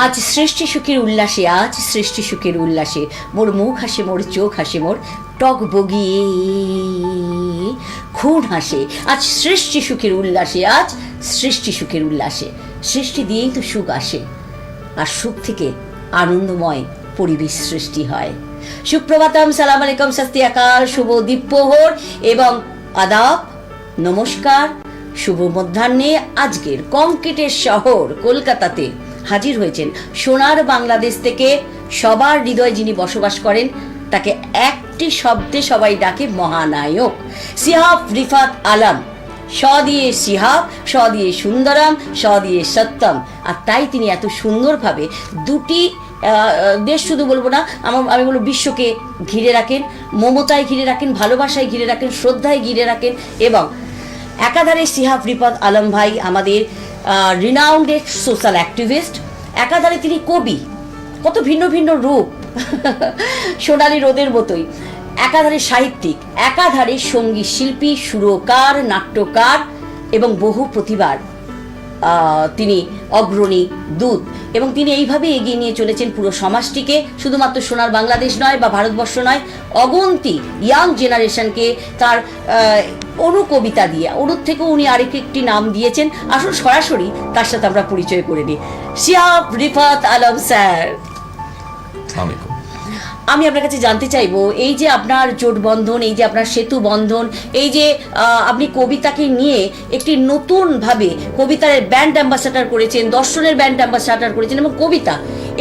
আজ সৃষ্টি সুখের উল্লাসে, আজ সৃষ্টি সুখের উল্লাসে, মোর মুখ হাসে, মোর চোখ হাসে, মোর টক বগিয়ে খুন হাসে। আজ সৃষ্টি সুখের উল্লাসে, আজ সৃষ্টি সুখের উল্লাসে। সৃষ্টি দিয়েই তো সুখ আসে, আর সুখ থেকে আনন্দময় পরিবেশ সৃষ্টি হয়। সুপ্রভাতম, সালাম আলাইকুম, শাস্তি আকাল, শুভ দ্বীপ্রহর এবং আদাব, নমস্কার, শুভ মধ্যাহ্নে। আজকের কংক্রিটের শহর কলকাতাতে হাজির হয়েছেন সোনার বাংলাদেশ থেকে সবার হৃদয় যিনি বসবাস করেন, তাকে একটি শব্দে সবাই ডাকে মহানায়ক সিহাব রিফাত আলম। স দিয়ে সিহাব, স দিয়ে সুন্দরম, স দিয়ে সত্যম। আর তাই তিনি এত সুন্দরভাবে দুটি দেশ, শুধু বলবো না, আমি বলবো বিশ্বকে ঘিরে রাখেন, মমতায় ঘিরে রাখেন, ভালোবাসায় ঘিরে রাখেন, শ্রদ্ধায় ঘিরে রাখেন। এবং একাধারে সিহাব রিফাত আলম ভাই আমাদের রিনাউন্ডেড সোশ্যাল অ্যাক্টিভিস্ট, একাধারে তিনি কবি, কত ভিন্ন ভিন্ন রূপ সোনালী রোদের মতোই, একাধারে সাহিত্যিক, একাধারে সঙ্গীত শিল্পী, সুরকার, নাট্যকার এবং বহু প্রতিভার তিনি অগ্রণী দূত। এবং তিনি এইভাবে এগিয়ে নিয়ে চলেছেন পুরো সমাজটিকে, শুধুমাত্র সোনার বাংলাদেশ নয় বা ভারতবর্ষ নয়, অগন্তি ইয়াং জেনারেশনকে তার অনুকবিতা দিয়ে, অনুর থেকেও উনি আরেকটি নাম দিয়েছেন। আসুন সরাসরি তার সাথে আমরা পরিচয় করে নিই। সিহাব রিফাত আলম স্যার, আমি আপনার কাছে জানতে চাইবো, এই যে আপনার জোট বন্ধন, এই যে আপনার সেতু বন্ধন, এই যে আপনি কবিতাকে নিয়ে একটি নতুনভাবে কবিতার ব্র্যান্ড অ্যাম্বাসাডার করেছেন, দর্শনের ব্র্যান্ড অ্যাম্বাসাডার করেছেন, এবং কবিতা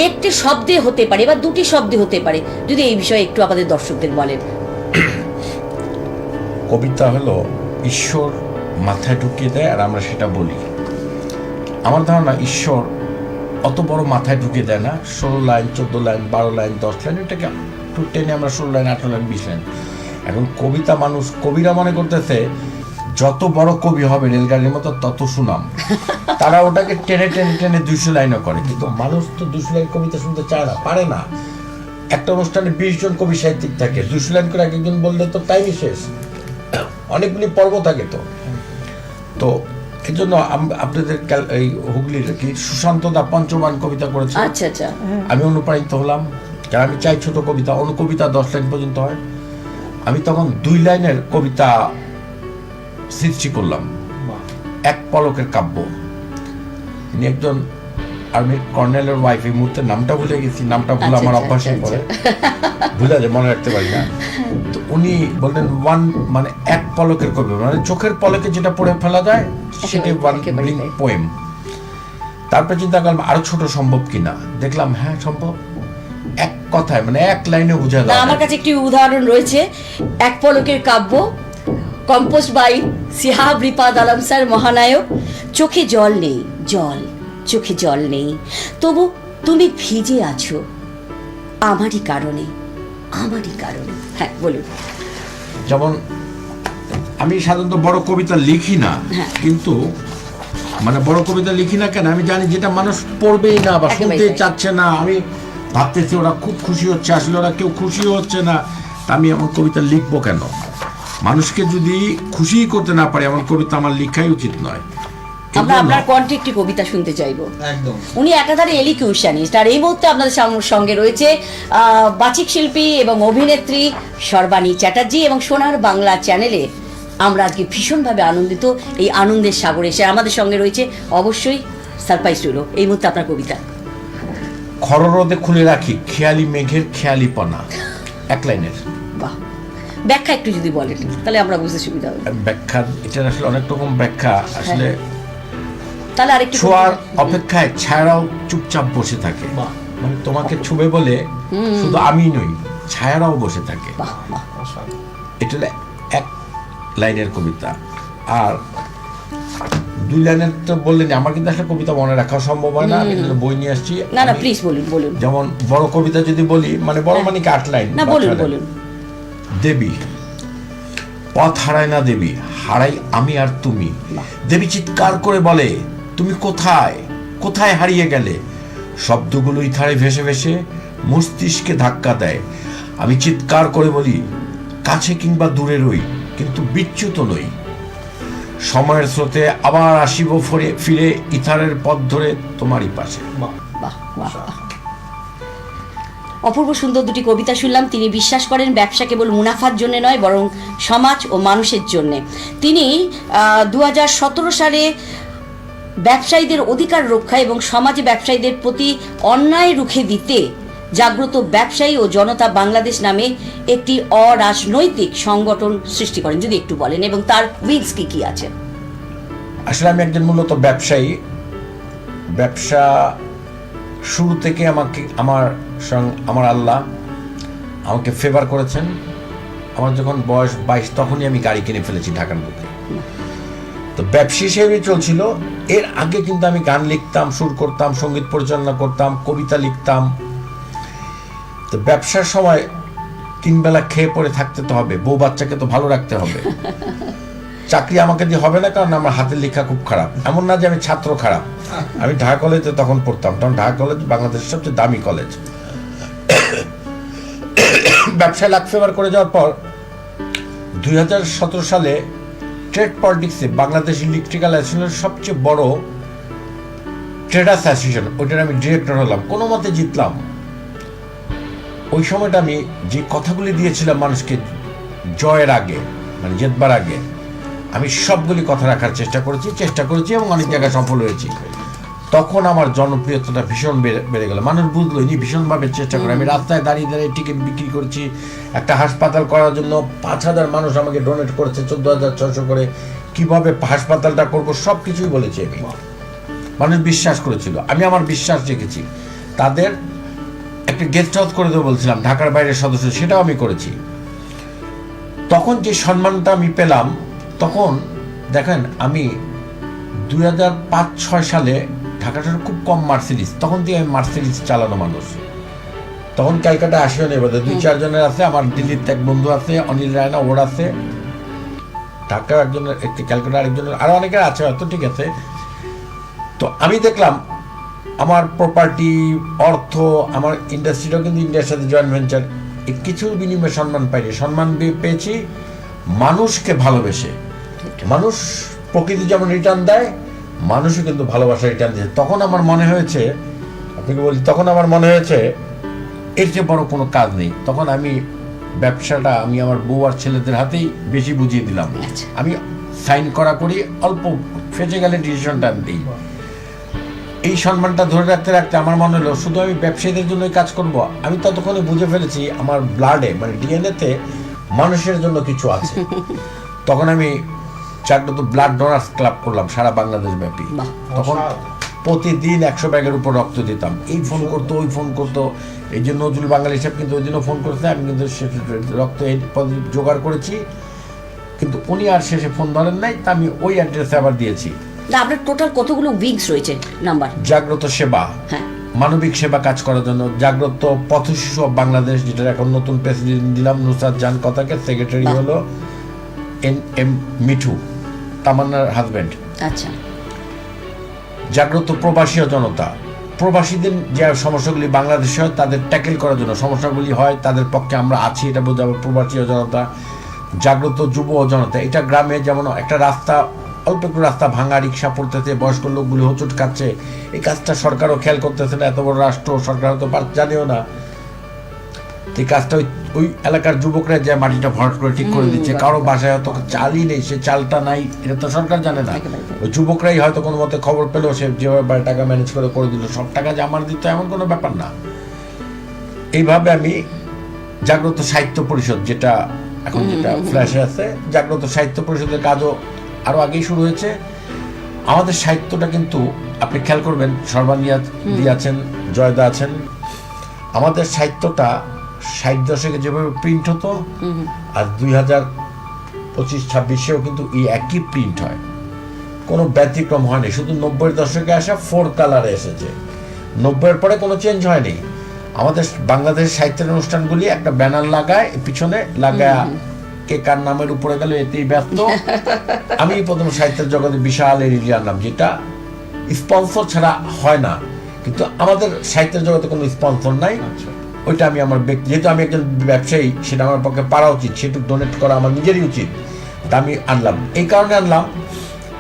একটি শব্দে হতে পারে বা দুটি শব্দে হতে পারে, যদি এই বিষয়ে একটু আমাদের দর্শকদের বলেন। কবিতা হলো ঈশ্বর মাথায় ঢুকিয়ে দেয় আর আমরা সেটা বলি। আমার ধারণা ঈশ্বর অত বড় মাথায় ঢুকিয়ে দেয় না, 16 লাইন, 14 লাইন, 12 লাইন, 10 লাইন, এটাকে একটু টেনে আমরা 16 লাইন, 18 লাইন, 20 লাইন। এখন কবিতা, মানুষ, কবিরা মনে করতেছে যত বড় কবি হবে রেলগাড়ির মতো তত সুনাম, তারা ওটাকে টেনে টেনে টেনে 200 লাইনও করে। কিন্তু মানুষ তো 200 লাইন কবিতা শুনতে চায় না, পারে না। একটা অনুষ্ঠানে 20 জন কবি সাহিত্যিক থাকে, 200 লাইন করে একজন বললে তো টাইমই শেষ, অনেকগুলি পর্ব থাকে। তো এই জন্য আপনাদের এই হুগলির কি সুশান্ত দা পঞ্চমান কবিতা করেছে, আচ্ছা আচ্ছা, আমি অনুপ্রাণিত হলাম, কারণ আমি চাই ছোট কবিতা, অনুকবিতা 10 লাইন পর্যন্ত হয়। আমি তখন 2 লাইনের কবিতা সৃষ্টি করলাম, এক পলকের কাব্য। তিনি একজন আর্মির কর্নেলের ওয়াইফ, এই মুহূর্তে নামটা ভুলে গেছি, নামটা ভুলে আমার অভ্যাসে পড়ে, ভুলে যায়, মনে রাখতে পারি না। তো উনি বললেন মানে এক পলকের কবি, মানে চোখের পলকে যেটা পড়ে ফেলা যায় সেটাই পোয়েম। তারপরে চিন্তা করলাম আরো ছোট সম্ভব কিনা, দেখলাম হ্যাঁ সম্ভব, এক কথায় মানে এক লাইনে বুঝা যায়। আমার কাছে একটি উদাহরণ রয়েছে, এক পলকের কাব্য, compose by Sihab Rifat Alam sir, মহানায়ক। চোখে জল নেই, চোখে জল নেই, তবু তুমি ভিজে আছো আমারই কারণে, হ্যাঁ বলুন। যেমন আমি সাধারণত বড় কবিতা লিখি না, কিন্তু মানে বড় কবিতা লিখি না কেন, আমি জানি যেটা মানুষ পড়বেই না বা শুনতে চাচ্ছে না, আমি ভাবতেছি ওরা খুব খুশি হচ্ছে, আসলে ওরা কেউ খুশিও হচ্ছে না, আমি এমন কবিতা লিখবো কেন? মানুষকে যদি খুশি করতে না পারে এমন কবিতা আমার লেখাই উচিত নয়। আমরা আপনার কণ্ঠে একটি কবিতা শুনতে চাইবো। একদম, উনি একাধারে এলিকিউশনিস্ট, আর এই মুহূর্তে আপনাদের সঙ্গে রয়েছে বাচিক শিল্পী এবং অভিনেত্রী সর্বাণী চ্যাটার্জি। এবং সোনার বাংলা চ্যানেলে আমরা আজকে ভীষণভাবে আনন্দিত, এই আনন্দের সাগরে এসে আমাদের সঙ্গে রয়েছে। অবশ্যই সারপ্রাইজ রইল এই মুহূর্তে আপনার কবিতা। খররোদে খুলে রাখি খেয়ালি মেঘের খেয়ালিপনা, এক লাইনের। বাহ, ব্যাখ্যা একটু যদি বলেন তাহলে আমরা বুঝতে সুবিধা হবে। ব্যাখ্যা, এটা আসলে অনেক রকম ব্যাখ্যা আসলে। তাহলে আরেকটু, ছোঁয়ার অপেক্ষায় ছায়ারাও চুপচাপ বসে থাকে, মানে তোমাকে ছুবে বলে শুধু আমি নই, ছায়ারাও বসে থাকে। এটা এক লাইনের কবিতা। আর 2 লাইনের তো বললেন, আমার কিন্তু আসলে কবিতা মনে রাখা সম্ভব হয় না, আমি বই নিয়ে আসছি। না প্লিজ বলুন। যেমন বড় কবিতা যদি বলি, মানে বড় মানে কি 8 লাইন। না বলুন। দেবী, পথ হারায় না দেবী, হারাই আমি আর তুমি। দেবী চিৎকার করে বলে, তুমি কোথায় হারিয়ে গেলে? শব্দগুলো ইথারে ভেসে ভেসে মস্তিষ্কে ধাক্কা দেয়। আমি চিৎকার করে বলি, কাছে কিংবা দূরে রই, কিন্তু বিচ্যুত নই। সময়ের স্রোতে আবার আসিব ফিরে ইথারের পথ ধরে তোমারই পাশে। বাহ বাহ বাহ। অপূর্ব সুন্দর দুটি কবিতা শুনলাম। তিনি বিশ্বাস করেন ব্যবসা কেবল মুনাফার জন্য নয়, বরং সমাজ ও মানুষের জন্য। তিনি 2017 সালে ব্যবসায়ীদের অধিকার রক্ষা এবং সমাজে ব্যবসায়ীদের প্রতি অন্যায় রুখে দিতে জাগ্রত ব্যবসায়ী ও জনতা বাংলাদেশ নামে একটি অরাজনৈতিক সংগঠন সৃষ্টি করেন। যদি একটু বলেন, এবং তার উইংস কি কি আছে? আসলে আমি একজন মূলত ব্যবসায়ী। ব্যবসা শুরু থেকে আমার আল্লাহ আমাকে ফেভার করেছেন। আমার যখন বয়স 22 তখনই আমি গাড়ি কিনে ফেলেছি ঢাকার মধ্যে। তো ব্যবসা হিসেবে চলছিল। এর আগে কিন্তু আমি গান লিখতাম, সুর করতাম, সঙ্গীত পরিচালনা করতাম, কবিতা লিখতাম। তো ব্যবসার সময় 3 বেলা খেয়ে পরে থাকতে তো হবে, বউ বাচ্চাকে তো ভালো রাখতে হবে। চাকরি আমাকে দিয়ে হবে না, কারণ আমার হাতের লেখা খুব খারাপ। এমন না যে আমি ছাত্র খারাপ। আমি ঢাকা কলেজে তখন পড়তাম, তখন ঢাকা কলেজ বাংলাদেশের সবচেয়ে দামি কলেজ। ব্যবসায় লাখ ফেভার করে যাওয়ার পর 2017 সালে ট্রেড পলিটিক্সে বাংলাদেশ ইলেকট্রিক্যাল অ্যাসোসিয়েশনের সবচেয়ে বড় ট্রেডার্স অ্যাসোসিয়েশন, ওইটার আমি ডিরেক্টর হলাম, কোনো মতে জিতলাম। ওই সময়টা আমি যে কথাগুলি দিয়েছিলাম মানুষকে জয়ের আগে, মানে জেতবার আগে, আমি সবগুলি কথা রাখার চেষ্টা করেছি এবং অনেক জায়গায় সফল হয়েছি। তখন আমার জনপ্রিয়তাটা ভীষণ বেড়ে গেল। মানুষ বুঝলো ইনি ভীষণভাবে চেষ্টা করে। আমি রাস্তায় দাঁড়িয়ে টিকিট বিক্রি করছি। একটা হাসপাতাল করার জন্য 5,000 মানুষ আমাকে ডোনেট করেছে, 14,600 করে। কিভাবে হাসপাতালটা করবো সব কিছুই বলেছি আমি। মানুষ বিশ্বাস করেছিল, আমি আমার বিশ্বাস রেখেছি। তাদের একটা গেস্ট হাউস করে দেবো বলছিলাম ঢাকার বাইরের সদস্য, সেটাও আমি করেছি। তখন যে সম্মানটা আমি পেলাম, তখন দেখেন আমি 2005-6 সালে ঢাকাটা খুব কম মার্সিডিজ, তখন থেকে আমি মার্সিডিজ চালানো মানুষ। তখন ক্যালকাটা আসিও নেই বোধহয়, 2-4 জনের আছে। আমার দিল্লির এক বন্ধু আছে, অনিল রায়না, ওর আছে। ঢাকায় একজনের, ক্যালকাটা আরেকজনের, আরো অনেকের আছে হয়তো, ঠিক আছে। তো আমি দেখলাম আমার প্রপার্টি, অর্থ, আমার ইন্ডাস্ট্রিটাও কিন্তু ইন্ডিয়ার সাথে জয়েন্ট ভেঞ্চার, কিছুর বিনিময়ে সম্মান পাইনি। সম্মান পেয়েছি মানুষকে ভালোবেসে। মানুষ প্রকৃতি যেমন রিটার্ন দেয়, মানুষও কিন্তু ভালোবাসা রিটার্ন দিয়েছে। তখন আমার মনে হয়েছে, আপনাকে বলি, তখন আমার মনে হয়েছে এর চেয়ে বড় কোনো কাজ নেই। তখন আমি ব্যবসাটা আমি আমার বউ আর ছেলেদের হাতেই বেশি বুঝিয়ে দিলাম। আমি সাইন করি, অল্প ফেঁচে গেলে ডিসিশনটা দিই। এই সম্মানটা ধরে রাখতে রাখতে আমার মনে হলো শুধু আমি ব্যবসায়ীদের জন্যই কাজ করব। আমি ততক্ষণে বুঝে ফেলেছি আমার ব্লাডে, মানে ডিএনএতে মানুষের জন্য কিছু আছে। তখন আমি জাগ্রত ব্লাড ডোনার্স ক্লাব করলাম সারা বাংলাদেশ ব্যাপী। তখন প্রতিদিন 100 ব্যাগের উপর রক্ত দিতাম। এই ফোন করতো, ওই ফোন করতো। এই যে নজরুল বাঙালি সাহেব কিন্তু ওই দিনও ফোন করেছে, আমি কিন্তু রক্ত এই জোগাড় করেছি, কিন্তু উনি আর শেষে ফোন ধরেন নাই। তা আমি ওই অ্যাড্রেসে আবার দিয়েছি। আপনার টোটাল কতগুলো উইংস রয়েছে নাম্বার? জাগ্রত সেবা, মানবিক সেবা কাজ করার জন্য। জাগ্রত পথ শিশু অফ বাংলাদেশ, যেটার এখন নতুন প্রেসিডেন্ট দিলাম নুসরাত জান কথাকে, সেক্রেটারি হলো NM মিঠু, তামান্নার হাজবেন্ড। আচ্ছা। জাগ্রত প্রবাসী জনতা, প্রবাসীদের যে সমস্যাগুলি বাংলাদেশে হয় তাদের ট্যাকেল করার জন্য, সমস্যাগুলি হয় তাদের পক্ষে আমরা আছি, এটা বোঝাবো প্রবাসী জনতা। জাগ্রত যুব জনতা, এটা গ্রামে যেমন একটা রাস্তা, অল্প একটু রাস্তা ভাঙা, রিক্সা পড়তেছে, বয়স্ক লোকগুলি হোঁচট খাচ্ছে, এই কাজটা সরকারও খেয়াল করতেছে না। এত বড় রাষ্ট্র, সরকার হয়তো জানেও না। এই কাজটা ওই এলাকার যুবকরা যে মাটিটা ভরাট করে ঠিক করে দিচ্ছে। কারো বাসায় হয়তো চালই নেই, সে চালটা নাই, এটা তো সরকার জানে না। ওই যুবকরাই হয়তো কোনো মতে খবর পেলেও সে যেভাবে টাকা ম্যানেজ করে দিল। সব টাকা যে আমার দিত এমন কোনো ব্যাপার না। এইভাবে আমি জাগ্রত সাহিত্য পরিষদ, যেটা এখন যেটা ফ্ল্যাশে আছে, জাগ্রত সাহিত্য পরিষদের কাজও আরো আগেই শুরু হয়েছে। আমাদের সাহিত্যটা কিন্তু আপনি খেয়াল করবেন, সর্বানিয়া আছেন, জয়দা আছেন, আমাদের সাহিত্যটা 60 দশকে যেভাবে প্রিন্ট হতো, আর 2025-26-26-এও কিন্তু এই একই প্রিন্ট হয়, কোনো ব্যতিক্রম হয়নি। শুধু 90-এর দশকে আসা 4 কালারে এসেছে, 90-এর পরে কোনো চেঞ্জ হয়নি। আমাদের বাংলাদেশ সাহিত্যের অনুষ্ঠানগুলি একটা ব্যানার লাগায়, পিছনে লাগায় কে কার নামের উপরে গেল এতেই ব্যস্ত। আমি প্রথম সাহিত্যের জগতে বিশাল এরিয়া আনলাম, যেটা স্পন্সর ছাড়া হয় না। কিন্তু আমাদের সাহিত্যের জগতে কোনো স্পন্সর নাই। ওইটা আমি আমার যেহেতু আমি একজন ব্যবসায়ী, সেটা আমার পক্ষে পারা উচিত, সেটুকু ডোনেট করা আমার নিজেরই উচিত। তা আমি আনলাম, এই কারণে আনলাম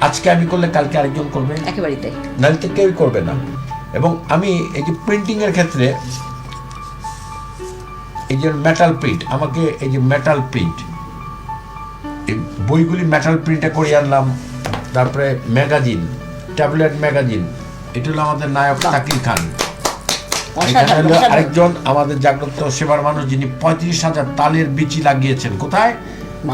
আজকে আমি করলে কালকে আরেকজন করবে, একেবারেই তাই। নাহলে তো কেউই করবে না। এবং আমি এই যে প্রিন্টিং এর ক্ষেত্রে এই যে মেটাল প্রিন্ট, আমাকে এই যে মেটাল প্রিন্ট, এই বইগুলি মেটাল প্রিন্টে করে আনলাম। তারপরে ম্যাগাজিন, ট্যাবলেট ম্যাগাজিন, এটা হলো আমাদের নায়ক শাকিল খান। এখানে হলো আরেকজন আমাদের জাগ্রত সেবার মানুষ, যিনি 35,000 তালের বিচি লাগিয়েছেন। কোথায়?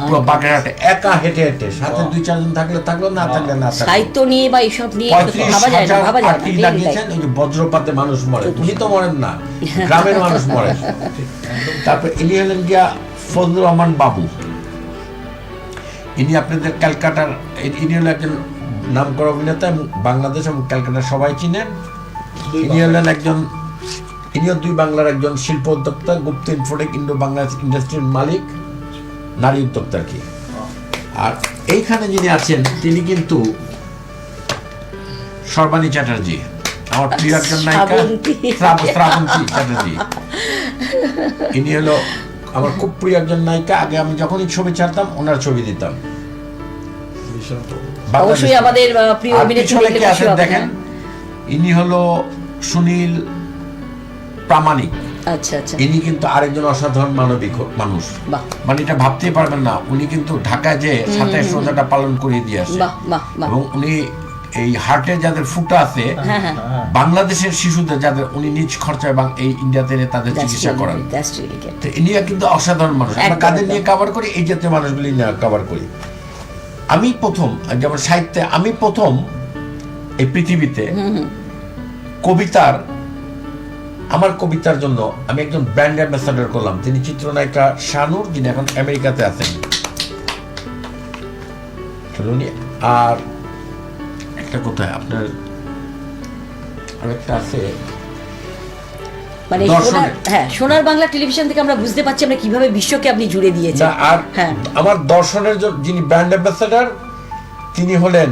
পুরো বাগেরহাটে, একা হেঁটে হেঁটে। সাথে 2-4 জন থাকলে থাকলো, না থাকলে না থাকলো। সাহিত্য নিয়ে বা এইসব নিয়ে ভাবা যায় না, ভাবা যায় না। লাগিয়েছেন। ওই যে বজ্রপাতে মানুষ মরে, উনি তো মরেন না, গ্রামের মানুষ মরে। তারপর ইনি হলেন গিয়া ফজলুর রহমান বাবু। ইনি আপনাদের ক্যালকাটার, ইনি হলেন একজন নামকরা অভিনেতা এবং বাংলাদেশ এবং ক্যালকাটার সবাই চিনেন। ইনি হলেন একজন, ইনিও 2 বাংলার একজন শিল্প উদ্যোক্তা, গুপ্ত ইনফোটেক ইন্ডো বাংলাদেশ ইন্ডাস্ট্রির মালিক, নারী উদ্যোক্তা কি। আর এইখানে যিনি আছেন তিনি কিন্তু সর্বাণী চ্যাটার্জি, আমার প্রিয় একজন নায়িকা, শ্রাবন্তী চ্যাটার্জি। ইনি হলো আমার খুব প্রিয় একজন নায়িকা। আগে আমি যখনই ছবি ছাড়তাম ওনার ছবি দিতাম। অবশ্যই আমাদের প্রিয় অভিনেত্রী দেখেন, ইনি হলো সুনীল প্রামাণিক। আচ্ছা আচ্ছা। ইনি কিন্তু আরেকজন অসাধারণ মানবিক মানুষ। মানে এটা ভাবতেই পারবেন না, উনি কিন্তু ঢাকায় যে 27 রোজাটা পালন করিয়ে দিয়ে আসে। এবং উনি এই হার্টে যাদের ফুটা আছে, বাংলাদেশের শিশুদের যাদের, উনি নিজ খরচায় এবং এই ইন্ডিয়াতে এনে তাদের চিকিৎসা করেন। তো ইনি কিন্তু অসাধারণ মানুষ। আমরা কাদের নিয়ে কভার করি? এই জাতীয় মানুষগুলি নিয়ে কভার করি। আমি প্রথম, যেমন সাহিত্যে আমি প্রথম এই পৃথিবীতে কবিতার, আমার কবিতার জন্য আমি একজন ব্র্যান্ড অ্যাম্বাসাডর করলাম। তিনি চিত্রনায়িকা শানুর, যিনি এখন আমেরিকাতে আছেন। আর একটা কোথায় আপনার আরেকটা আছে, মানে সোনার বাংলা টেলিভিশন থেকে আমরা বুঝতে পারছি আমরা কিভাবে বিশ্বকে আপনি জুড়ে দিয়েছেন। আর আমার দর্শনের যিনি ব্র্যান্ড অ্যাম্বাসাডর, তিনি হলেন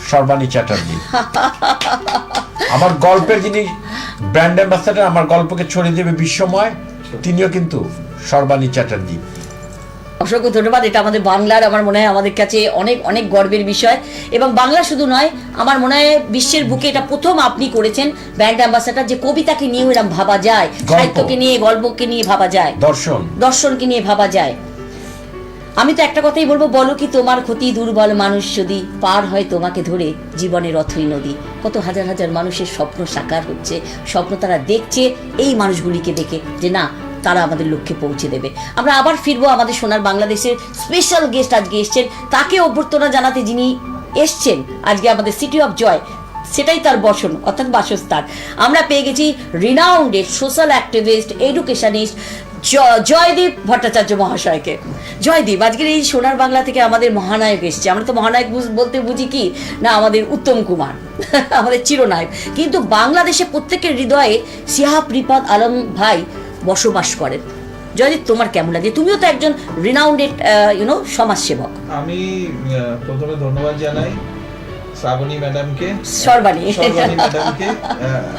সর্বাণী চ্যাটার্জি। আমার গল্পের যিনি ব্র্যান্ড অ্যাম্বাসাডর, আমার গল্পকে ছড়িয়ে দেবে বিশ্বময়, তিনিও কিন্তু সর্বাণী চ্যাটার্জি। অসংখ্য ধন্যবাদ। এটা আমাদের বাংলার, আমার মনে হয় আমাদের কাছে অনেক অনেক গর্বের বিষয়। এবং বাংলা শুধু নয়, আমার মনে হয় বিশ্বের বুকে এটা প্রথম আপনি করেছেন ব্র্যান্ড অ্যাম্বাসাডর, যে কবিতাকে নিয়ে এরকম ভাবা যায়, সাহিত্যকে নিয়ে, গল্পকে নিয়ে ভাবা যায়, দর্শনকে নিয়ে ভাবা যায়। আমি তো একটা কথাই বলবো, বলো কি তোমার ক্ষতি দুর্বল মানুষ যদি পার হয় তোমাকে ধরে জীবনের অথই নদী। কত হাজার হাজার মানুষের স্বপ্ন সাকার হচ্ছে, স্বপ্ন তারা দেখছে এই মানুষগুলিকে দেখে, যে না, তারা আমাদের লক্ষ্যে পৌঁছে দেবে। আমরা আবার ফিরবো আমাদের সোনার বাংলাদেশের স্পেশাল গেস্ট আজকে এসছেন, তাকে অভ্যর্থনা জানাতে যিনি এসছেন আজকে আমাদের সিটি অফ জয়, সেটাই তার বসন অর্থাৎ বাসস্থান। আমরা পেয়ে গেছি renowned social activist, educationist Joydeep Bhattacharya মহাশয়কে। জয়দীপ, আজকের এই সোনার বাংলা থেকে আমাদের মহানায়ক এসছে। আমরা তো মহানায়ক বলতে বুঝি কি না, আমাদের উত্তম কুমার আমাদের চিরনায়ক, কিন্তু বাংলাদেশে প্রত্যেকের হৃদয়ে সিহাব রিফাত আলম ভাই বসবাস করেন। জয়দীপ, তোমার কেমন লাগে? তুমিও তো একজন রিনাউন্ডেড সমাজসেবক। আমি প্রথমে ধন্যবাদ জানাই শ্রাবণী ম্যাডামকে, সর্বাণী ম্যাডামকে।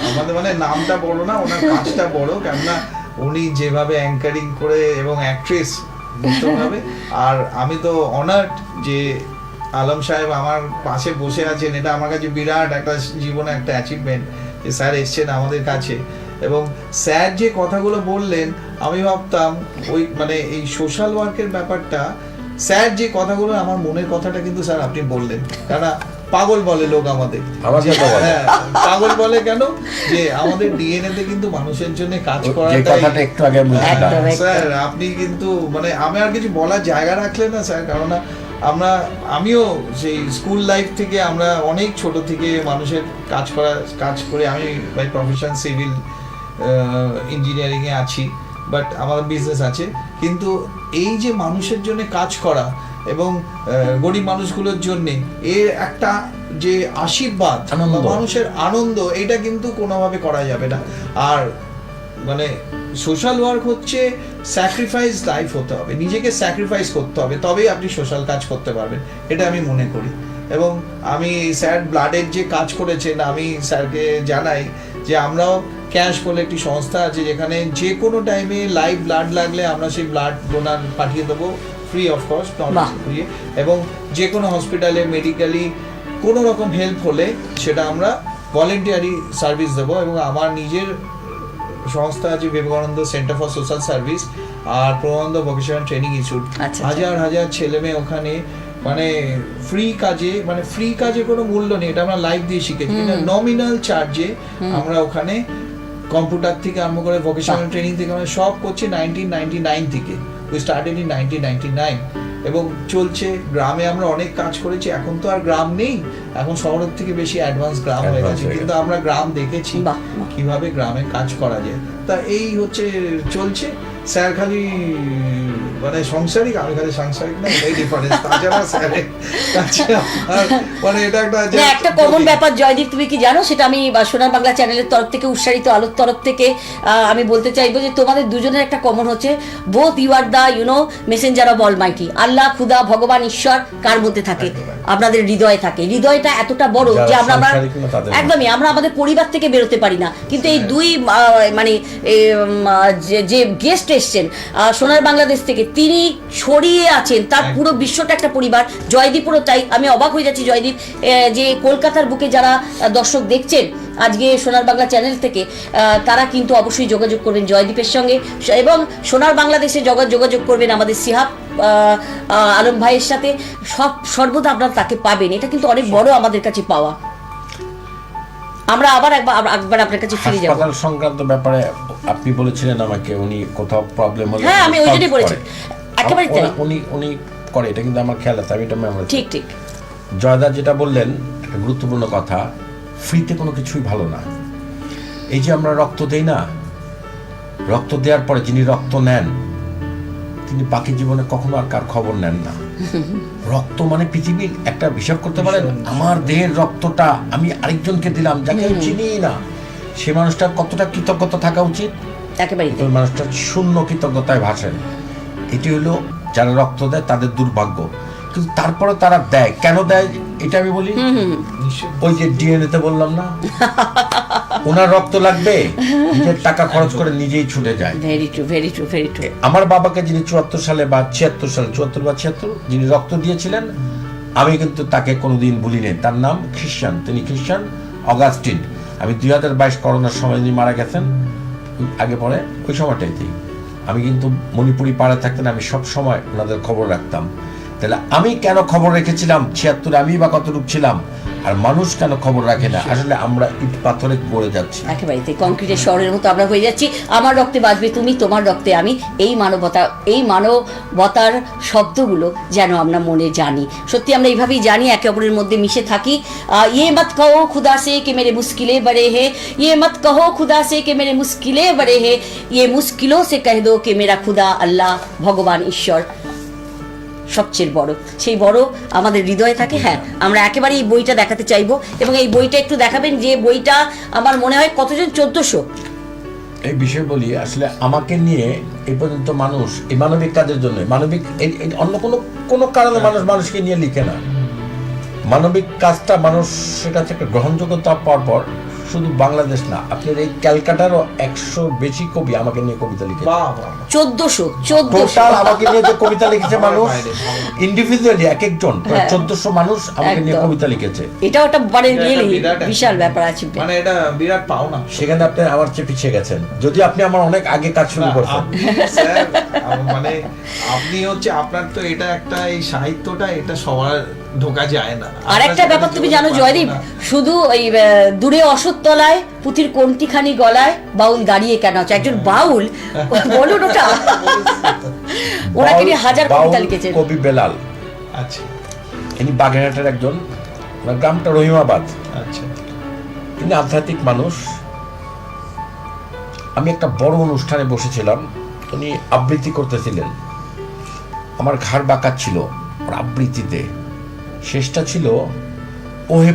আমাদের মানে নামটা বড় না, ওনার কাজটা বড়, কেননা উনি যেভাবে অ্যাঙ্কারিং করে এবং অ্যাক্ট্রেস বলতে হবে। আর আমি তো অনার্ড যে আলম সাহেব আমার পাশে বসে আছেন, এটা আমার কাছে বিরাট একটা জীবনে একটা অ্যাচিভমেন্ট যে স্যার এসছেন আমাদের কাছে। এবং স্যার যে কথাগুলো বললেন, আমি ভাবতাম ওই মানে এই সোশ্যাল ওয়ার্কের ব্যাপারটা, স্যার যে কথাগুলো, আমার মনের কথাটা কিন্তু স্যার আপনি বললেন। কারণ পাগল বলে লোক আমাদের, পাগল বলে কেন, যে আমাদের ডিএনএ তে কিন্তু মানুষের জন্য কাজ করাটাই। স্যার আপনি কিন্তু মানে আমি আর কিছু বলার জায়গা রাখলেন না স্যার, কারণ আমিও সেই স্কুল লাইফ থেকে, আমরা অনেক ছোট থেকে মানুষের কাজ করে, আমি বাই প্রফেশন সিভিল ইঞ্জিনিয়ারিংয়ে আছি, বাট আমার বিজনেস আছে। কিন্তু এই যে মানুষের জন্য কাজ করা এবং গরিব মানুষগুলোর জন্য এর একটা যে আশীর্বাদ, মানুষের আনন্দ, এটা কিন্তু কোনোভাবে করা যাবে না। আর মানে সোশ্যাল ওয়ার্ক হচ্ছে স্যাক্রিফাইস লাইফ হতে হবে, নিজেকে স্যাক্রিফাইস করতে হবে, তবেই আপনি সোশ্যাল কাজ করতে পারবেন, এটা আমি মনে করি। এবং আমি স্যার ব্লাডের যে কাজ করেছেন, আমি স্যারকে জানাই যে আমরাও ক্যাশ বলে একটি সংস্থা আছে, যেখানে যে কোনো টাইমে লাইভ ব্লাড লাগলে আমরা সেই ব্লাড ডোনার পাঠিয়ে দেবো ফ্রি অফ কস্ট, বাহ। ফ্রি। এবং যে কোনো হসপিটালে মেডিকেলি কোনো রকম হেল্প হলে সেটা আমরা ভলেন্টিয়ারি সার্ভিস দেবো। এবং আমার নিজের সংস্থা আছে Vivekananda centre for social service আর প্রবন্ধ ভোকেশনাল ট্রেনিং ইনস্টিটিউট। আচ্ছা। হাজার হাজার ছেলে মেয়ে ওখানে মানে ফ্রি কাজে, মানে ফ্রি কাজে কোনো মূল্য নেই, এটা আমরা লাইভ দিয়ে শিখেছি, নমিনাল চার্জে আমরা ওখানে কম্পিউটার থেকে আরম্ভ করে ভোকেশনাল ট্রেনিং থেকে আমরা সব করছি 1999 থেকে। উই স্টার্টেড ইন 1999 এবং চলছে। গ্রামে আমরা অনেক কাজ করেছি, এখন তো আর গ্রাম নেই, এখন শহরের থেকে বেশি অ্যাডভান্স গ্রাম হয়ে Advance গেছে, হয়ে কিন্তু আমরা গ্রাম দেখেছি বাহ, বাহ। কিভাবে গ্রামে কাজ করা যায়। তা এই হচ্ছে চলছে। স্যার খালি মানে সাংসারিক, আমি খালি সাংসারিক না, এটাই ডিফারেন্স। তাছাড়া স্যারের কাছে আমার মানে এটা একটা না, একটা কমন ব্যাপার জয়দীপ, তুমি কি জানো, সেটা আমি সোনার বাংলা চ্যানেলের তরফ থেকে, উৎসারিত আলোর তরফ থেকে আমি বলতে চাইবো যে তোমাদের দুজনের একটা কমন হচ্ছে, both you are the messenger of almighty. Allah, খুদা, ভগবান, ঈশ্বর কার মধ্যে থাকে? আপনাদের হৃদয়ে থাকে। হৃদয়টা এতটা বড় যারা যে আমরা সাংসারিক না তাদের মধ্যে। একদমই আমরা আমাদের পরিবার থেকে বেরোতে পারি না, কিন্তু এই দুই মানে যে গেস্ট এসছেন সোনার বাংলাদেশ থেকে, তিনি ছড়িয়ে আছেন, তার পুরো বিশ্বটা একটা পরিবার। জয়দীপেরও তাই। আমি অবাক হয়ে যাচ্ছি জয়দীপ, যে কলকাতার বুকে যারা দর্শক দেখছেন আজকে সোনার বাংলা চ্যানেল থেকে, তারা কিন্তু অবশ্যই যোগাযোগ করবেন জয়দীপের সঙ্গে, এবং সোনার বাংলাদেশে যোগাযোগ করবেন আমাদের সিহাব আলম ভাইয়ের সাথে। সর্বদা আপনারা তাকে পাবেন, এটা কিন্তু অনেক বড় আমাদের কাছে পাওয়া। আমরা আবার একবার আপনার কাছে ফিরে যাব। হাসপাতাল সংক্রান্ত ব্যাপারে আপনি বলেছিলেন আমাকে, উনি কোথাও প্রবলেম হলে হ্যাঁ, আমি ওই জন্যই বলেছি, একেবারে তাই। উনি করে, এটা কিন্তু আমার খেয়াল আছে, আমি এটা মেমোরি। ঠিক ঠিক। জয়দা যেটা বললেন একটা গুরুত্বপূর্ণ কথা, ফ্রিতে কোনো কিছুই ভালো না। এই যে আমরা রক্ত দেই না, রক্ত দেওয়ার পরে যিনি রক্ত নেন তিনি বাকি জীবনে কখনো আর কার খবর নেন না। রক্ত মানে পৃথিবীর একটা হিসাব করতে পারেন, আমার দেহের রক্তটা আমি আরেকজনকে দিলাম যাকে আমি চিনি না, সে মানুষটার কতটা কৃতজ্ঞতা থাকা উচিত। একেবারে ওই মানুষটা শূন্য কৃতজ্ঞতায় ভাসেন। এটি হলো যারা রক্ত দেয় তাদের দুর্ভাগ্য, কিন্তু তারপরে তারা দেয়। কেন দেয় এটা আমি বলি, ওই যে ডিএনএ তে বললাম না, ওনার রক্ত লাগবে, নিজের টাকা খরচ করে নিজেই ছুটে যায়। Very true, very true, very true. আমার বাবাকে যিনি 74 সালে বা 76 সালে, 74 বা 76 যিনি রক্ত দিয়েছিলেন, আমি কিন্তু তাকে কোনোদিন ভুলি নাই। তার নাম খ্রিস্টান, তিনি খ্রিস্টান অগাস্টিন। আমি 2022 করোনার সময় যিনি মারা গেছেন, আগে পরে ওই সময়টাইতেই আমি কিন্তু মণিপুরি পাড়ায় থাকতেন, আমি সব সময় ওনাদের খবর রাখতাম। তাহলে আমি কেন খবর রেখেছিলাম 76, আমি বা কতটুকু ছিলাম, আর মানুষ কেন খবর রাখে না? আসলে আমরা ইট পাথরে পড়ে যাচ্ছি। একেবারে তাই, কংক্রিটের শহরের মতো আমরা হয়ে যাচ্ছি। আমার রক্তে বাঁচবে তুমি, তোমার রক্তে আমি। এই মানবতার শব্দগুলো যেন আমরা মনে জানি। সত্যি আমরা এইভাবেই জানি, একে অপরের মধ্যে মিশে থাকি। ইয়ে মত কহো খুদা সে কে মেরে মুশকিলে বড়ে হে, ইয়ে মত কহো খুদা সে কে মেরে মুশকিলে বড়ে হে, ইয়ে মুশকিলো সে কহ দো কে মেরা খুদা আল্লাহ, ভগবান, ঈশ্বর সবচেয়ে বড়। সেই বড় আমাদের হৃদয়ে থাকে। হ্যাঁ, আমরা একেবারে এই বইটা দেখাতে চাইবো, এবং এই বইটা একটু দেখাবেন, যে বইটা আমার মনে হয় কতজন, 1400। এই বিষয় বলি, আসলে আমাকে নিয়ে এই পর্যন্ত মানুষ এই মানবিক কাজের জন্য, মানবিক অন্য কোনো কারণে মানুষকে নিয়ে লিখে না। মানবিক কাজটা মানুষের কাছে একটা গ্রহণযোগ্যতা পাওয়ার পর শুধু বাংলাদেশ না, আপনার এই ক্যালকাটারও 100 বেশি কবি আমাকে নিয়ে কবিতা লিখেছে। 1400 টোটাল আমাকে নিয়ে যে কবিতা লিখেছে মানুষ ইন্ডিভিজুয়ালি এক একজন 1400 মানুষ আমাকে নিয়ে কবিতা লিখেছে। এটা ওটা মানে বিশাল ব্যাপার আছে, মানে এটা বিরাট পাওনা। সেখানে আপনি আমার চেয়ে পিছিয়ে গেছেন, যদি আপনি আমার অনেক আগে কাজ শুরু করতেন। মানে আপনি হচ্ছে, আপনার তো এটা একটা, এই সাহিত্যটা এটা সবার ঢোকা যায় না। আর একটা ব্যাপার তুমি জানো জয়দীপ, শুধু ওই দূরে অসততলায় পুঁথির কোনটিখানি গলায় বাউল দাঁড়িয়ে কেন আছে, একজন বাউল বলুন ওটা, ওনাকে নিয়ে হাজার কবিতা লিখেছেন। কবি বেলাল, আচ্ছা, ইনি বাগেরহাটের একজন, ওনার গ্রামটা রহিমাবাদ। আচ্ছা, তিনি আধ্যাত্মিক মানুষ। আমি একটা বড় অনুষ্ঠানে বসেছিলাম, উনি আবৃত্তি করতেছিলেন, আমার ঘাড় বাঁকা ছিল ওর আবৃত্তিতে। শেষটা ছিল ওহে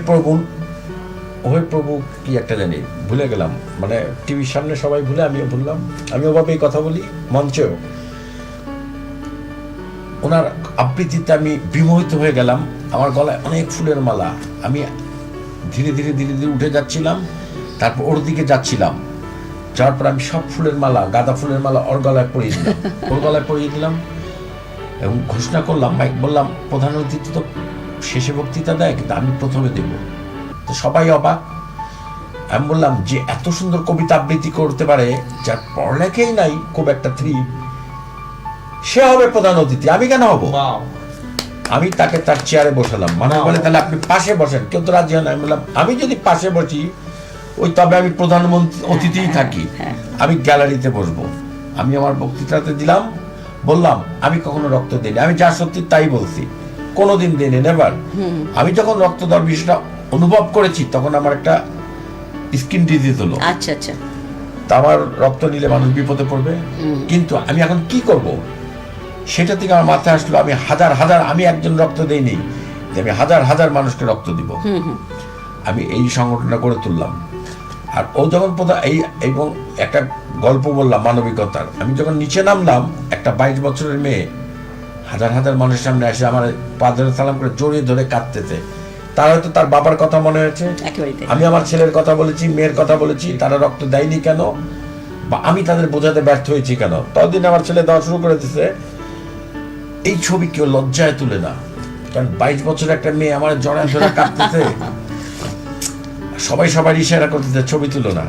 প্রভু কি একটা জানি ভুলে গেলাম, মানে টিভির সামনে সবাই ভুলে আমিও ভুললাম, আমি ওভাবে এই কথা বলি মঞ্চেও। ওনার আবৃত্তিতে আমি বিমোহিত হয়ে গেলাম, আমার গলায় অনেক ফুলের মালা, আমি ধীরে ধীরে উঠে যাচ্ছিলাম, তারপর ওর দিকে যাচ্ছিলাম, যাওয়ার পর আমি সব ফুলের মালা, গাঁদা ফুলের মালা ওর গলায় পরিয়ে দিলাম, এবং ঘোষণা করলাম, মাইক বললাম প্রধান অতিথি তো শেষে বক্তৃতা দেয়, কিন্তু আমি প্রথমে দেব। তো সবাই অবাক। আমি বললাম যে এত সুন্দর কবিতা আবৃত্তি করতে পারে, যার পড়ালেখাই নাই খুব একটা সে হবে প্রধান অতিথি, আমি কেন হব? আমি তাকে তার চেয়ারে বসালাম। মানুষ বলে তাহলে আপনি পাশে বসেন, কেউ তো রাজি হয় না। আমি বললাম আমি যদি পাশে বসি ওই তবে আমি প্রধানমন্ত্রী অতিথিই থাকি, আমি গ্যালারিতে বসবো। আমি আমার বক্তৃতাতে দিলাম, বললাম আমি কখনো রক্ত দিইনি, আমি যা সত্যি তাই বলছি, কোনোদিন দিইনি, নেভার। আমি যখন রক্ত দেওয়ার বিষয়টা অনুভব করেছি তখন আমার একটা স্কিন ডিজিজ হলো। আচ্ছা আচ্ছা। তা আমার রক্ত নিলে মানুষ বিপদে পড়বে, কিন্তু আমি এখন কি করব সেটা থেকে আমার মাথায় আসলো আমি আমি একজন রক্ত দেইনি, যে আমি হাজার মানুষকে রক্ত দিব। আমি এই সংগঠনটা গড়ে তুললাম। আর ও যখন এবং একটা গল্প বললাম মানবিকতার। আমি যখন নিচে নামলাম, একটা 22 বছরের মেয়ে হাজার মানুষের সামনে এসে আমার পা ধরে সালাম করে জড়িয়ে ধরে কাঁদতেছে। তার হয়তো তার বাবার কথা মনে হয়েছে, আমি আমার ছেলের কথা বলেছি, মেয়ের কথা বলেছি, তারা রক্ত দেয়নি কেন, বা আমি তাদের বোঝাতে ব্যর্থ হয়েছি কেন। ততদিন আমার ছেলে দেওয়া শুরু করে দিচ্ছে। এই ছবি কেউ লজ্জায় তুলে না, কারণ 22 বছরের একটা মেয়ে আমার জড়ায় ধরে কাঁদতেছে, সবাই ইশারা করতেছে ছবি তুলো না।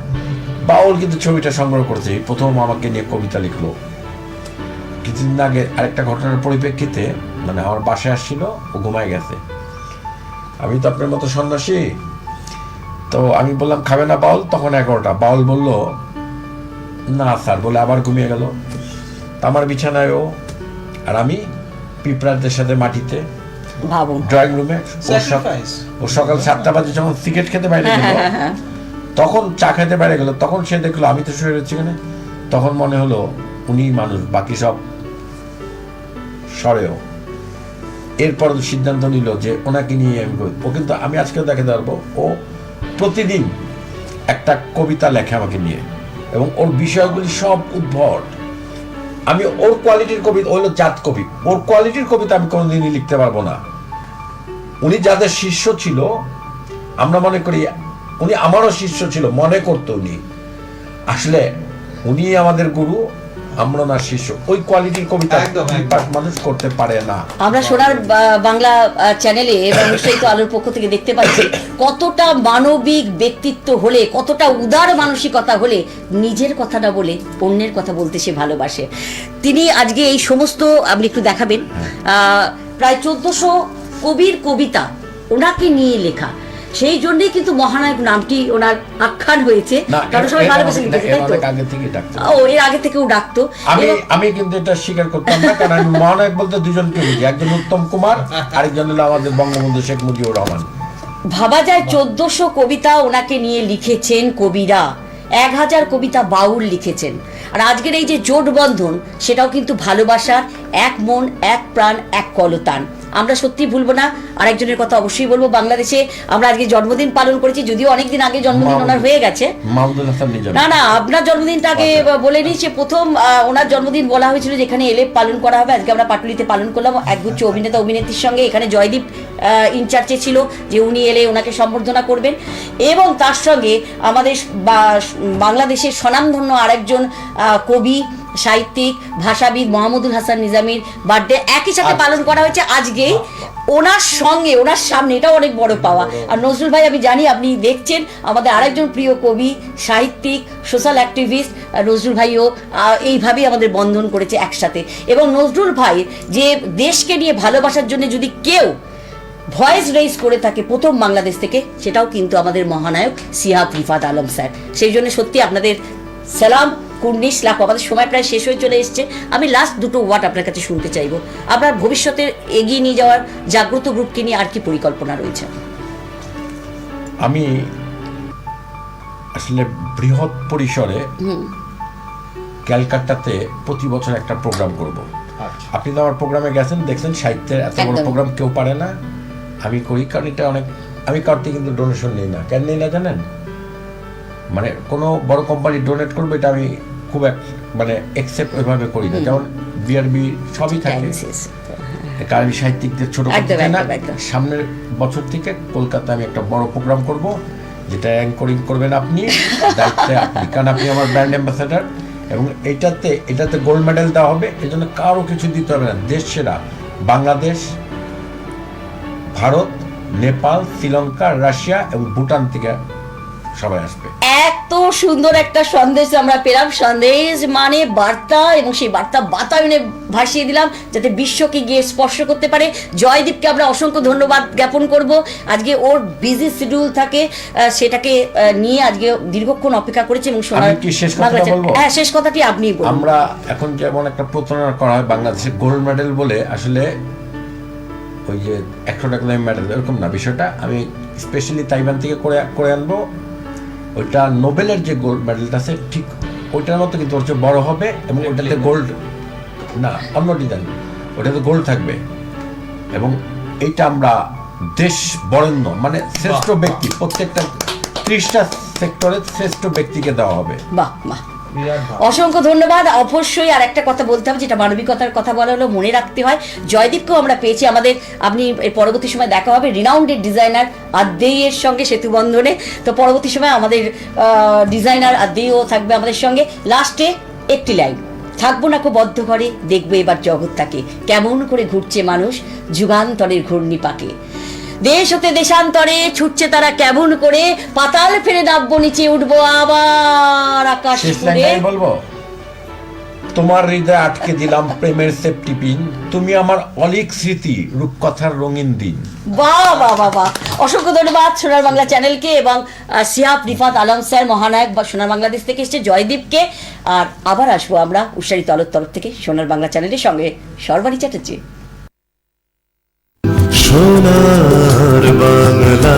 বাউল কিন্তু ছবিটা সংগ্রহ করছে, প্রথম আমাকে নিয়ে কবিতা লিখলো। কিছুদিন আগে আরেকটা ঘটনার পরিপ্রেক্ষিতে, মানে আমার বাসায় আসছিল, ও ঘুমায় গেছে। আমি তো আপনার মতো সন্ন্যাসী, তো আমি বললাম খাবে না বাউল, তখন 11টা। বাউল বলল না স্যার, বলে আবার ঘুমিয়ে গেল। আমার বিছানায় ও, আর আমি পিঁপড়াদের সাথে মাটিতে ড্রয়িং রুমে। ও সকাল 7টা বাজে যখন সিগারেট খেতে বাইরে গেল, তখন চা খেতে বাইরে গেল, তখন সে দেখলো আমি তো শুয়ে রয়েছি এখানে। তখন মনে হলো উনি মানুষ, বাকি সব সরেও। এরপর সিদ্ধান্ত নিল যে ওনাকে নিয়ে আমি করি। ও কিন্তু আমি আজকেও দেখাতে পারবো, ও প্রতিদিন একটা কবিতা লেখে আমাকে নিয়ে, এবং ওর বিষয়গুলি সব উদ্ভট। আমি ওর কোয়ালিটির কবিতা, ও হলো জাত কবি, ওর কোয়ালিটির কবিতা আমি কোনোদিনই লিখতে পারবো না। উনি যাদের শিষ্য ছিল, আমরা মনে করি উনি আমারও শিষ্য ছিল, মনে করতো উনি, আসলে উনি আমাদের গুরু, আমরা না শিষ্য। ওই কোয়ালিটির কবিতা মানুষ করতে পারে না। আমরা সোনার বাংলা চ্যানেলে এবং উৎসাহিত আলোর পক্ষ থেকে দেখতে পাচ্ছি কতটা মানবিক ব্যক্তিত্ব হলে, কতটা উদার মানসিকতা হলে নিজের কথাটা বলে অন্যের কথা বলতে সে ভালোবাসে। তিনি আজকে এই সমস্ত, আপনি একটু দেখাবেন, প্রায় 1400 কবির কবিতা ওনাকে নিয়ে লেখা। সেই জন্যই কিন্তু মহানায়ক নামটি ওনার আখ্যান হয়েছে, কারণ সবাই ভালোবেসে লিখেছে, তাই তো? ও এর আগে থেকেও ডাকতো। আমি কিন্তু এটা স্বীকার করতাম না, কারণ আমি মহানায়ক বলতে দুজনকে বুঝি, একজন উত্তম কুমার, আরেকজন হলো আমাদের বঙ্গবন্ধু শেখ মুজিবুর রহমান। ভাবা যায় 1400 কবিতা ওনাকে নিয়ে লিখেছেন কবিরা, 1000 কবিতা বাউল লিখেছেন। আর আজকের এই যে জোট বন্ধন, সেটাও কিন্তু ভালোবাসার, এক মন এক প্রাণ এক কলতান। আমরা সত্যি ভুলবো না। আরেকজনের কথা অবশ্যই বলবো, বাংলাদেশে আমরা আজকে জন্মদিন পালন করেছি, যদিও অনেকদিন আগে জন্মদিন ওনার হয়ে গেছে। না আপনার জন্মদিনটা আগে বলে নিই। সে প্রথম ওনার জন্মদিন বলা হয়েছিল যেখানে এলে পালন করা হবে, আজকে আমরা পাটুলিতে পালন করলাম। একগুচ্ছ অভিনেতা অভিনেত্রীর সঙ্গে, এখানে জয়দীপ ইনচার্জে ছিল যে উনি এলে ওনাকে সম্বর্ধনা করবেন, এবং তার সঙ্গে আমাদের বাংলাদেশের স্বনামধন্য আরেকজন কবি, সাহিত্যিক, ভাষাবিদ মোহাম্মদুল হাসান নিজামীর বার্থডে একই সাথে পালন করা হয়েছে আজকেই ওনার সঙ্গে, ওনার সামনে। এটাও অনেক বড় পাওয়া। আর নজরুল ভাই, আমি জানি আপনি দেখছেন, আমাদের আরেকজন প্রিয় কবি, সাহিত্যিক, সোশ্যাল অ্যাক্টিভিস্ট নজরুল ভাইও এইভাবেই আমাদের বন্ধন করেছে একসাথে। এবং নজরুল ভাই যে দেশকে নিয়ে ভালোবাসার জন্য যদি কেউ ভয়েস রেইজ করে থাকে প্রথম বাংলাদেশ থেকে, সেটাও কিন্তু আমাদের মহানায়ক সিহাব রিফাত আলম স্যার। সেই জন্য সত্যি আপনাদের সালাম, কুর্নিশ লাখ। আমাদের সময় প্রায় শেষ হয়ে চলে এসছে। আমি লাস্ট দুটো ওয়ার্ড আপনার কাছে শুনতে চাইবো। আপনার ভবিষ্যতে এগিয়ে নিয়ে যাওয়ার জাগ্রত গ্রুপকে নিয়ে আর কি পরিকল্পনা রয়েছে? আমি আসলে বৃহৎ পরিসরে ক্যালকাটাতে প্রতি বছর একটা প্রোগ্রাম করব। আপনি তো আমার প্রোগ্রামে গেছেন, দেখছেন, সাহিত্যের এত বড় প্রোগ্রাম কেউ পারে না, আমি করি। কারণ এটা অনেক, আমি কাউকে কিন্তু ডোনেশন নিই না। কেন নিই না জানেন? মানে কোনো বড় কোম্পানি ডোনেট করবে, এটা আমি খুব মানে একসেপ্ট ওইভাবে করি না। যেমন বিআরবি সবই থাকে, কারণ আমি সাহিত্যিকদের ছোট করতে চাই না। সামনের বছর থেকে কলকাতায় আমি একটা বড় প্রোগ্রাম করব, যেটা অ্যাঙ্করিং করবেন আপনি, দায়িত্বে আপনি, কারণ আপনি আমার ব্র্যান্ড অ্যাম্বাসেডার। এবং এটাতে গোল্ড মেডেল দেওয়া হবে। এই জন্য কারো কিছু দিতে হবে না। দেশ সেরা বাংলাদেশ, ভারত, নেপাল, শ্রীলঙ্কা, রাশিয়া এবং ভুটান থেকে সবাই আসবে। এত সুন্দর একটা সন্দেশ আমরা পেলাম। সন্দেশ মানে বার্তা, এবং সেই বার্তা বাতায়নে ভাসিয়ে দিলাম যাতে বিশ্বকে গিয়ে স্পর্শ করতে পারে। জয়দীপকে আমরা অসংখ্য ধন্যবাদ জ্ঞাপন করব। আজকে ওর বিজি শিডিউল থাকে, সেটাকে নিয়ে আজকে দীর্ঘক্ষণ অপেক্ষা করেছে এবং আমি কি শেষ কথাটা বলবো? হ্যাঁ, শেষ কথাটি আপনি বলুন। আমরা এখন যেমন একটা প্রতারণা করা হয় বাংলাদেশে গোল্ড মেডেল বলে, আসলে ওই যে 100 টাকা দামের মেডেল এরকম না বিষয়টা। আমি স্পেশালি তাইওয়ান থেকে করে আনবো। ওইটা নোবেলের যে গোল্ড মেডেলটা আছে ঠিক ওইটার মতো, কিন্তু ওর চেয়ে বড় হবে এবং ওইটাতে গোল্ড না, অন্য ডিজাইন, ওটাতে গোল্ড থাকবে। এবং এইটা আমরা দেশ বরেণ্য মানে শ্রেষ্ঠ ব্যক্তি, প্রত্যেকটা 30টা সেক্টরের শ্রেষ্ঠ ব্যক্তিকে দেওয়া হবে। বাহ বাহ, অসংখ্য ধন্যবাদ। অবশ্যই আর একটা কথা বলতে হবে, যেটা মানবিকতার কথা বলা হলো, মনে রাখতে হয় জয়দীপকেও আমরা পেয়েছি আমাদের। আপনি এর পরবর্তী সময় দেখা হবে রিনাউন্ডেড ডিজাইনার আদ্দেইয়ের সঙ্গে সেতুবন্ধনে। তো পরবর্তী সময় আমাদের ডিজাইনার আদ্দেইও থাকবে আমাদের সঙ্গে। লাস্টে একটি লাইন, থাকবো না কো বদ্ধ ঘরে, দেখবো এবার জগৎটাকে কেমন করে ঘুরছে মানুষ যুগান্তরের ঘূর্ণি পাকে। দেশ হতে দেশান্তরে ছুটছে তারা কেমন করে, পাতাল ফেরে নামবো নিচে উঠবো আবার আকাশ ফুঁড়ে। বলবো, তোমার হৃদয়ে আটকে দিলাম প্রেমের সেফটি পিন, তুমি আমার অলিক স্মৃতি রূপকথার রঙিন দিন। বাহ বাহ বাহ বাহ, অসংখ্য ধন্যবাদ সোনার বাংলা চ্যানেলকে এবং সিয়াফ রিফাত আলম স্যার মহানায়ক বা সোনার বাংলাদেশ থেকে এসেছে, জয়দীপকে। আর আবার আসবো আমরা উষারি তলর তরফ থেকে সোনার বাংলা চ্যানেলের সঙ্গে সর্বাণী চ্যাটার্জি। সোনার বাংলা।